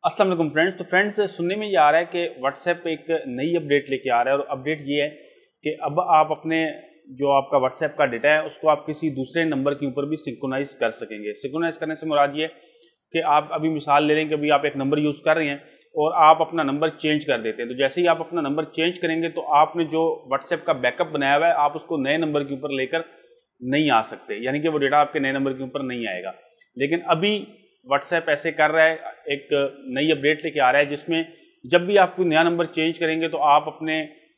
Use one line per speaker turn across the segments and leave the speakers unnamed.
अस्सलाम वालेकुम फ्रेंड्स। तो फ्रेंड्स, सुनने में ये आ रहा है कि व्हाट्सएप एक नई अपडेट लेके आ रहा है और अपडेट ये है कि अब आप अपने जो आपका व्हाट्सएप का डेटा है उसको आप किसी दूसरे नंबर के ऊपर भी सिंक्रोनाइज कर सकेंगे। सिंक्रोनाइज करने से मुराद ये कि आप अभी मिसाल ले लें कि अभी आप एक नंबर यूज़ कर रहे हैं और आप अपना नंबर चेंज कर देते हैं। तो जैसे ही आप अपना नंबर चेंज करेंगे तो आपने जो व्हाट्सएप का बैकअप बनाया हुआ है आप उसको नए नंबर के ऊपर लेकर नहीं आ सकते, यानी कि वो डेटा आपके नए नंबर के ऊपर नहीं आएगा। लेकिन अभी व्हाट्सएप ऐसे कर रहा है, एक नई अपडेट लेके आ रहा है जिसमें जब भी आप कोई नया नंबर चेंज करेंगे तो आप अपने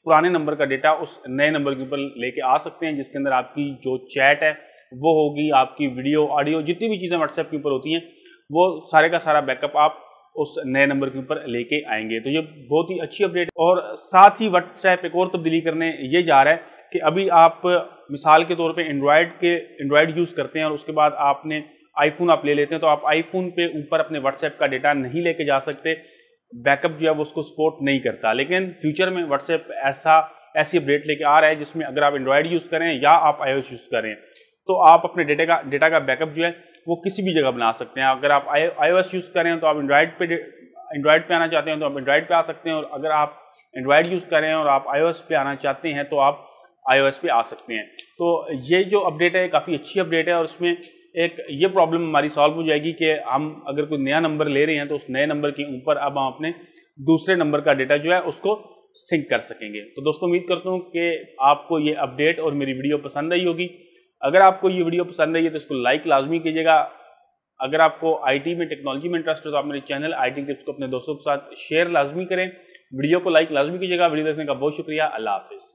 पुराने नंबर का डेटा उस नए नंबर के ऊपर लेके आ सकते हैं, जिसके अंदर आपकी जो चैट है वो होगी, आपकी वीडियो ऑडियो जितनी भी चीज़ें व्हाट्सएप के ऊपर होती हैं वो सारे का सारा बैकअप आप उस नए नंबर के ऊपर लेके आएंगे। तो ये बहुत ही अच्छी अपडेट है। और साथ ही व्हाट्सएप एक और तब्दीली करने ये जा रहा है कि अभी आप मिसाल के तौर पे एंड्रॉयड यूज़ करते हैं और उसके बाद आपने आईफोन आप ले लेते हैं, तो आप आईफोन पे ऊपर अपने व्हाट्सएप का डेटा नहीं लेके जा सकते, बैकअप जो है वो उसको सपोर्ट नहीं करता। लेकिन फ्यूचर में व्हाट्सएप ऐसी अपडेट लेके आ रहा है जिसमें अगर आप एंड्रॉयड यूज़ करें या आप iOS यूज़ करें तो आप अपने डेटा का बैकअप जो है वो किसी भी जगह बना सकते हैं। अगर आप iOS यूज़ करें तो आप एंड्रॉयड पे आना चाहते हैं तो आप एंड्रॉयड पे आ सकते हैं, और अगर आप एंड्रॉयड यूज़ करें और आप iOS पे आना चाहते हैं तो आप iOS पे आ सकते हैं। तो ये जो अपडेट है काफ़ी अच्छी अपडेट है और उसमें एक ये प्रॉब्लम हमारी सॉल्व हो जाएगी कि हम अगर कोई नया नंबर ले रहे हैं तो उस नए नंबर के ऊपर अब हम अपने दूसरे नंबर का डेटा जो है उसको सिंक कर सकेंगे। तो दोस्तों, उम्मीद करता हूँ कि आपको ये अपडेट और मेरी वीडियो पसंद आई होगी। अगर आपको ये वीडियो पसंद आई है तो इसको लाइक लाजमी कीजिएगा। अगर आपको IT में, टेक्नोलॉजी में इंटरेस्ट हो तो आप मेरे चैनल IT टिप्स को अपने दोस्तों के साथ शेयर लाजमी करें। वीडियो को लाइक लाजमी कीजिएगा। वीडियो देखने का बहुत शुक्रिया। अल्लाह हाफिज़।